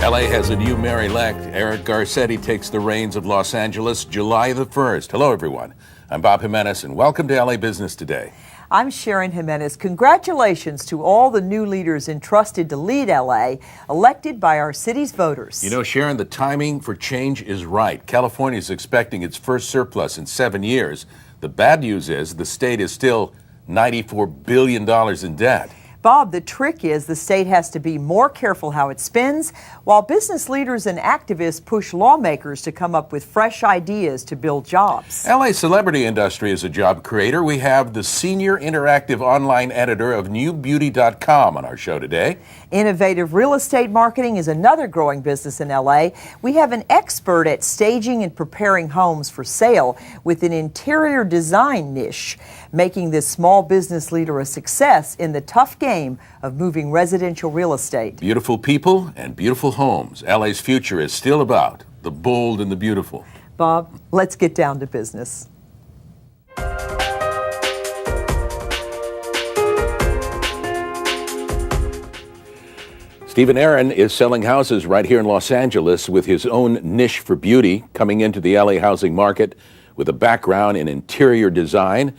LA has a new mayor-elect. Eric Garcetti takes the reins of Los Angeles July the 1st. Hello, everyone. I'm Bob Jimenez, and welcome to LA Business Today. I'm Sharon Jimenez. Congratulations to all the new leaders entrusted to lead LA, elected by our city's voters. You know, Sharon, the timing for change is right. California is expecting its first surplus in 7 years. The bad news is the state is still $94 billion in debt. Bob, the trick is the state has to be more careful how it spends, while business leaders and activists push lawmakers to come up with fresh ideas to build jobs. LA's celebrity industry is a job creator. We have the senior interactive online editor of newbeauty.com on our show today. Innovative real estate marketing is another growing business in LA. We have an expert at staging and preparing homes for sale with an interior design niche, making this small business leader a success in the tough game of moving residential real estate. Beautiful people and beautiful homes. LA's future is still about the bold and the beautiful. Bob, let's get down to business. Stephen Aaron is selling houses right here in Los Angeles with his own niche for beauty, coming into the LA housing market with a background in interior design.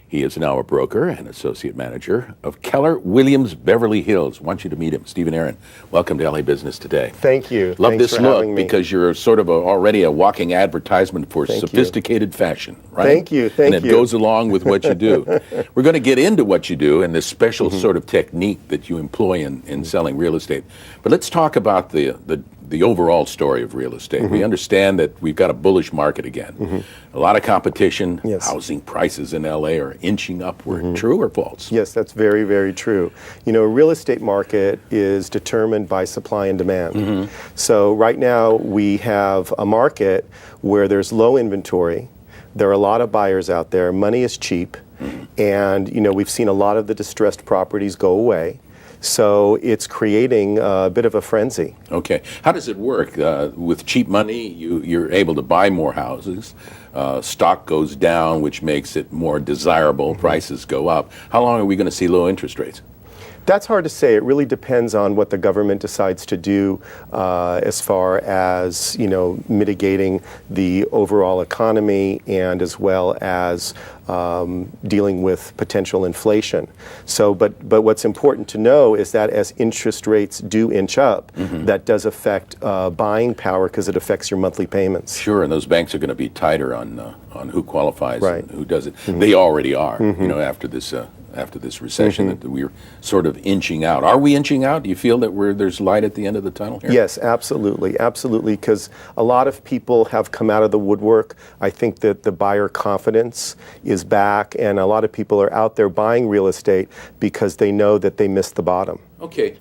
He is now a broker and associate manager of Keller Williams Beverly Hills. I want you to meet him. Stephen Aaron, welcome to LA Business Today. Thank you. Love Thanks this for look having me. because you're sort of already a walking advertisement for sophisticated fashion, right? Thank you. Thank you. And it goes along with what you do. We're going to get into what you do and this special sort of technique that you employ in selling real estate. But let's talk about the overall story of real estate. We understand that we've got a bullish market again. A lot of competition. Yes. Housing prices in LA are inching upward. True or false? Yes, that's very, very true. You know, a real estate market is determined by supply and demand. So right now we have a market where there's low inventory. There are a lot of buyers out there. Money is cheap. And, you know, we've seen a lot of the distressed properties go away. So it's creating a bit of a frenzy. Okay. How does it work? With cheap money, you're able to buy more houses. Stock goes down, which makes it more desirable. Prices go up. How long are we going to see low interest rates? That's hard to say. It really depends on what the government decides to do as far as, you know, mitigating the overall economy and as well as dealing with potential inflation. So, but what's important to know is that as interest rates do inch up, that does affect buying power because it affects your monthly payments. Sure, and those banks are going to be tighter on who qualifies Right. and who doesn't. They already are, you know, after this recession that we're sort of inching out. Are we inching out? Do you feel that there's light at the end of the tunnel here? Yes, absolutely, because a lot of people have come out of the woodwork. I think that the buyer confidence is back, and a lot of people are out there buying real estate because they know that they missed the bottom. Okay.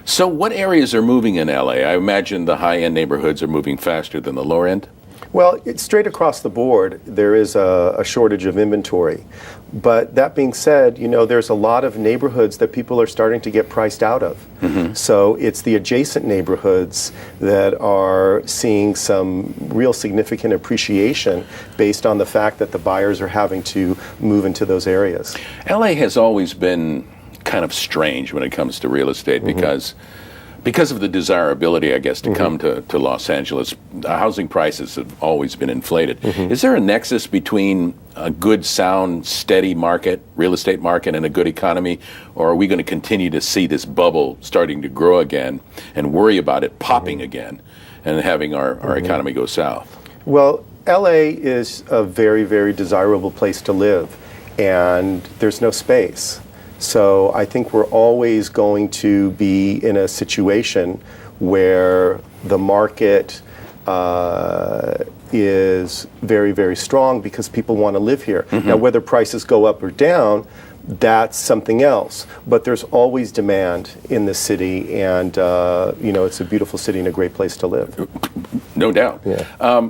So what areas are moving in LA? I imagine the high-end neighborhoods are moving faster than the lower end? Well, it's straight across the board. There is a shortage of inventory. But that being said, you know, there's a lot of neighborhoods that people are starting to get priced out of. So it's the adjacent neighborhoods that are seeing some real significant appreciation based on the fact that the buyers are having to move into those areas. LA has always been kind of strange when it comes to real estate because of the desirability, I guess, to come to Los Angeles. Housing prices have always been inflated. Is there a nexus between a good, sound, steady market, real estate market, and a good economy? Or are we going to continue to see this bubble starting to grow again and worry about it popping again and having our economy go south? Well, LA is a very, very desirable place to live, and there's no space. So I think we're always going to be in a situation where the market is very, very strong because people want to live here. Now, whether prices go up or down, that's something else. But there's always demand in the city, and you know, it's a beautiful city and a great place to live. No doubt. Yeah.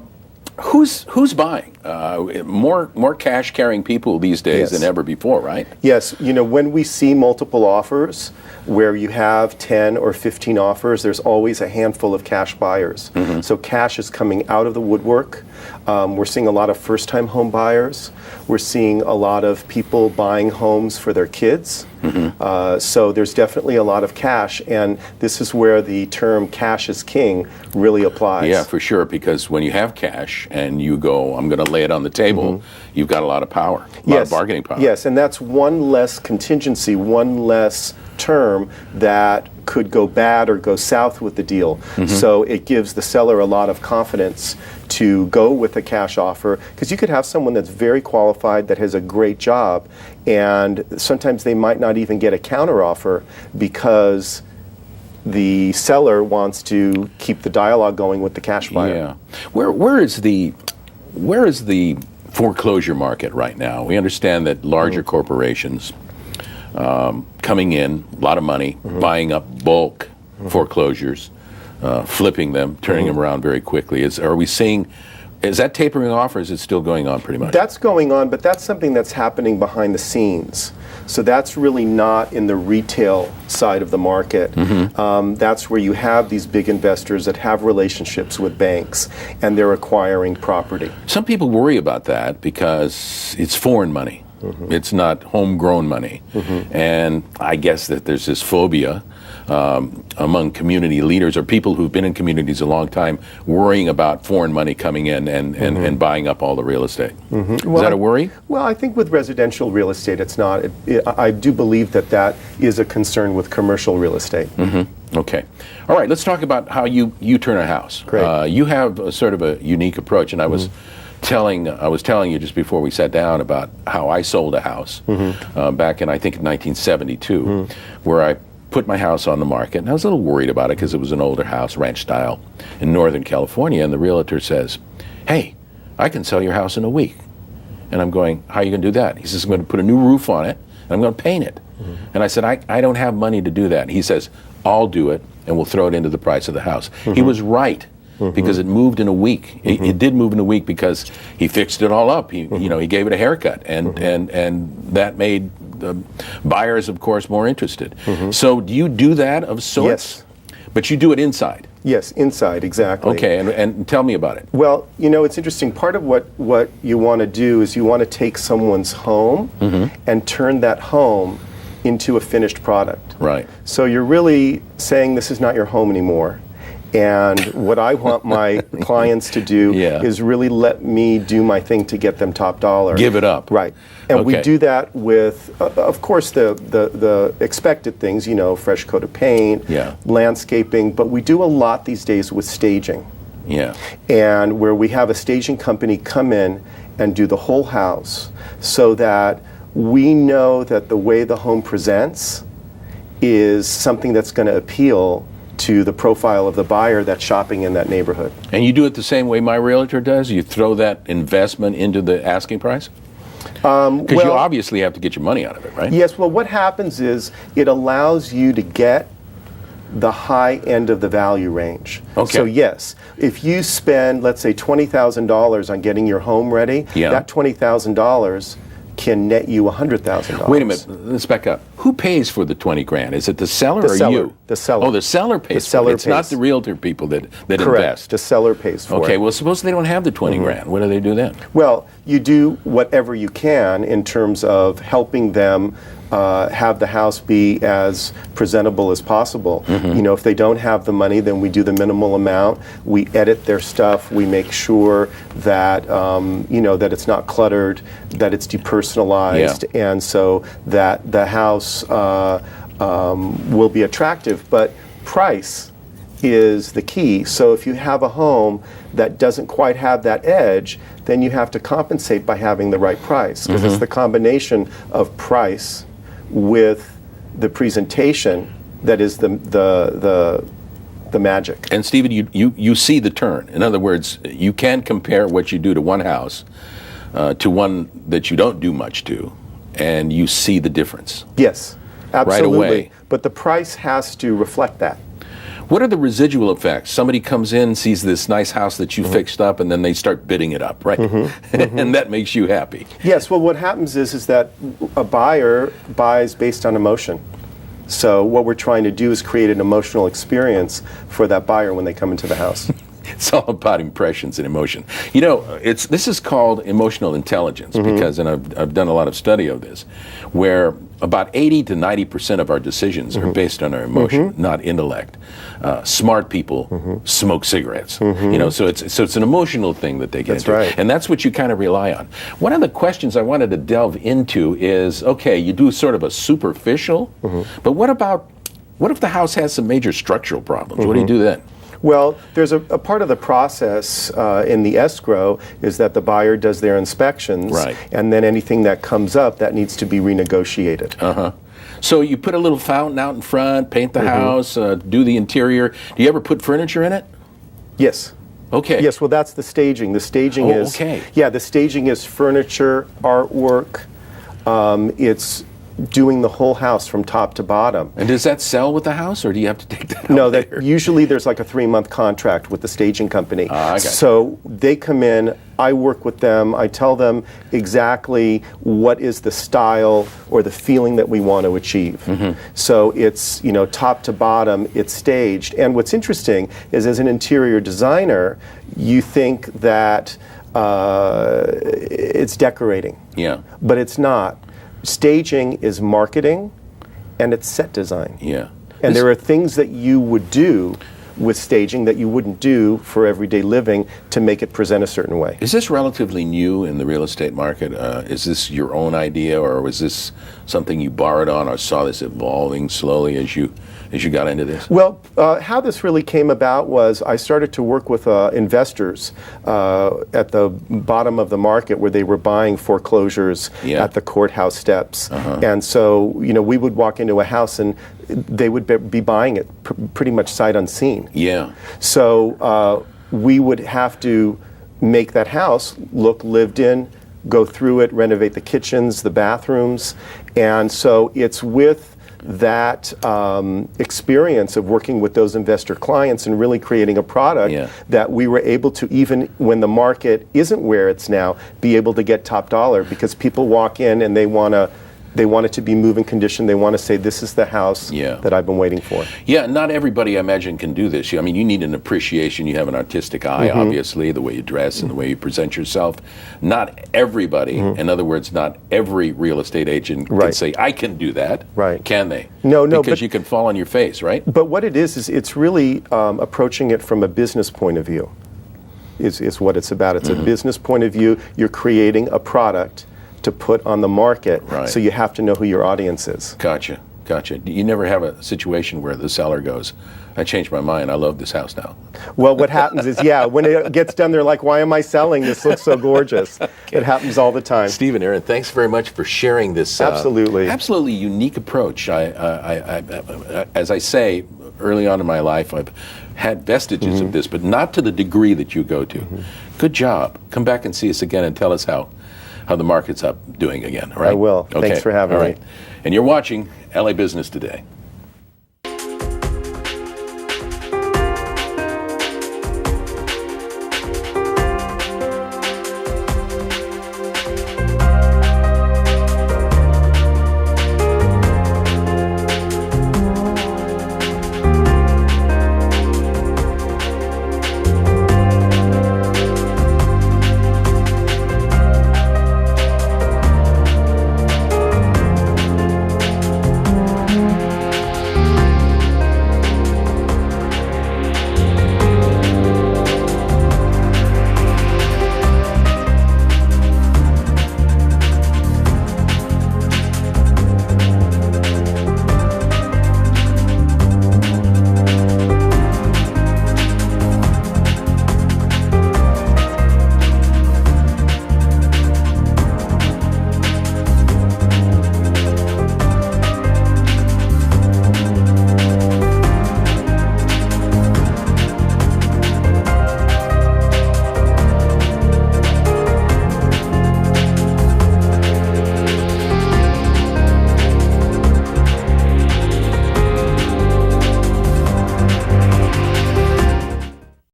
Who's buying? more cash carrying people these days Yes. than ever before, right? Yes, when we see multiple offers where you have 10 or 15 offers, there's always a handful of cash buyers. So cash is coming out of the woodwork. We're seeing a lot of first-time home buyers. We're seeing a lot of people buying homes for their kids. So there's definitely a lot of cash, and this is where the term cash is king really applies. Yeah, for sure, because when you have cash and you go, I'm going to lay it on the table, you've got a lot of power, a lot of bargaining power. Yes, and that's one less contingency, one less term that could go bad or go south with the deal. So it gives the seller a lot of confidence to go with a cash offer, because you could have someone that's very qualified, that has a great job, and sometimes they might not even get a counteroffer because the seller wants to keep the dialogue going with the cash buyer. Yeah. Where is the foreclosure market right now? We understand that larger corporations coming in, a lot of money, buying up bulk foreclosures, flipping them, turning them around very quickly. Is that tapering off, or is it still going on pretty much? That's going on, but that's something that's happening behind the scenes. So that's really not in the retail side of the market. That's where you have these big investors that have relationships with banks, and they're acquiring property. Some people worry about that because it's foreign money. It's not homegrown money. And I guess that there's this phobia among community leaders or people who've been in communities a long time, worrying about foreign money coming in and buying up all the real estate. Is that a worry? Well, I think with residential real estate, it's not. I do believe that is a concern with commercial real estate. Okay. All right, let's talk about how you turn a house. Great. You have a sort of a unique approach, and I was telling you just before we sat down about how I sold a house back in, I think, 1972, where I put my house on the market, and I was a little worried about it because it was an older house, ranch style, in Northern California, and the realtor says, "Hey, I can sell your house in a week." And I'm going, "How are you going to do that?" He says, "I'm going to put a new roof on it, and I'm going to paint it." And I said, I don't have money to do that. He says, "I'll do it, and we'll throw it into the price of the house." He was right. Because it moved in a week. It did move in a week because he fixed it all up. He gave it a haircut, and that made the buyers, of course, more interested. So do you do that of sorts? Yes. But you do it inside. Yes, inside, exactly. Okay, and tell me about it. Well, it's interesting. Part of what you want to do is you want to take someone's home and turn that home into a finished product. Right. So you're really saying this is not your home anymore. And what I want my clients to do is really let me do my thing to get them top dollar. Give it up. Right. And we do that with, of course, the expected things, fresh coat of paint, landscaping, but we do a lot these days with staging. Yeah. And where we have a staging company come in and do the whole house so that we know that the way the home presents is something that's going to appeal to the profile of the buyer that's shopping in that neighborhood. And you do it the same way my realtor does? You throw that investment into the asking price? Because you obviously have to get your money out of it, right? Yes, well, what happens is it allows you to get the high end of the value range. Okay. So yes, if you spend, let's say, $20,000 on getting your home ready, that $20,000 can net you $100,000. Wait a minute, let's back up. Who pays for the 20 grand? Is it the seller or you? The seller. Oh, the seller pays for it. It's not the realtor people that Correct. invest. The seller pays for it. Okay, well, suppose they don't have the 20 grand. What do they do then? Well, you do whatever you can in terms of helping them have the house be as presentable as possible. If they don't have the money, then we do the minimal amount. We edit their stuff. We make sure that that it's not cluttered, that it's depersonalized, and so that the house will be attractive. But price is the key. So if you have a home that doesn't quite have that edge, then you have to compensate by having the right price, because it's the combination of price with the presentation that is the magic. And Stephen, you see the turn. In other words, you can compare what you do to one house to one that you don't do much to, and you see the difference. Yes, absolutely. Right away. But the price has to reflect that. What are the residual effects? Somebody comes in, sees this nice house that you fixed up, and then they start bidding it up, right? And that makes you happy. Yes, well, what happens is that a buyer buys based on emotion. So what we're trying to do is create an emotional experience for that buyer when they come into the house. It's all about impressions and emotion. You know, this is called emotional intelligence because, and I've done a lot of study of this, where about 80 to 90% of our decisions are based on our emotion, not intellect. Smart people smoke cigarettes. You know, so it's an emotional thing that they get That's into, right. and that's what you kind of rely on. One of the questions I wanted to delve into is, okay, you do sort of a superficial, but what if the house has some major structural problems? What do you do then? Well, there's a part of the process in the escrow is that the buyer does their inspections, Right. and then anything that comes up that needs to be renegotiated. So you put a little fountain out in front, paint the house, do the interior. Do you ever put furniture in it? Yes. Okay. Yes, well, that's the staging. The staging is, okay. yeah, the staging is furniture, artwork. It's doing the whole house from top to bottom. And does that sell with the house, or do you have to take that out No, later? that usually there's like a 3-month contract with the staging company. I got you. So they come in, I work with them, I tell them exactly what is the style or the feeling that we want to achieve. So it's, you know, top to bottom, it's staged. And what's interesting is, as an interior designer, you think that it's decorating. Yeah. But it's not. Staging is marketing, and it's set design. Yeah. And there are things that you would do with staging that you wouldn't do for everyday living to make it present a certain way. Is this relatively new in the real estate market? Is this your own idea, or was this something you borrowed on, or saw this evolving slowly as you got into this? Well, how this really came about was I started to work with investors at the bottom of the market where they were buying foreclosures Yeah. at the courthouse steps. And so, you know, we would walk into a house and they would be buying it pretty much sight unseen. Yeah. So we would have to make that house look lived in, go through it, renovate the kitchens, the bathrooms. And so it's with that experience of working with those investor clients and really creating a product Yeah. that we were able to, even when the market isn't where it's now, be able to get top dollar, because people walk in and they want it to be move-in condition. They want to say, this is the house Yeah. that I've been waiting for. Yeah, not everybody, I imagine, can do this. I mean, you need an appreciation. You have an artistic eye, obviously, the way you dress and the way you present yourself. Not everybody, in other words, not every real estate agent can Right. say, I can do that. Right. Can they? No, Because but- you can fall on your face, right? But what it is it's really approaching it from a business point of view, is what it's about. It's a business point of view. You're creating a product to put on the market, Right. so you have to know who your audience is. Gotcha. You never have a situation where the seller goes, I changed my mind, I love this house now. Well, what happens is, when it gets done, they're like, why am I selling? This looks so gorgeous. It happens all the time. Stephen, Aaron, thanks very much for sharing this absolutely unique approach. As I say, early on in my life, I've had vestiges of this, but not to the degree that you go to. Good job. Come back and see us again and tell us how the market's up doing again, all right? I will. Okay. Thanks for having all me. right. And you're watching LA Business Today.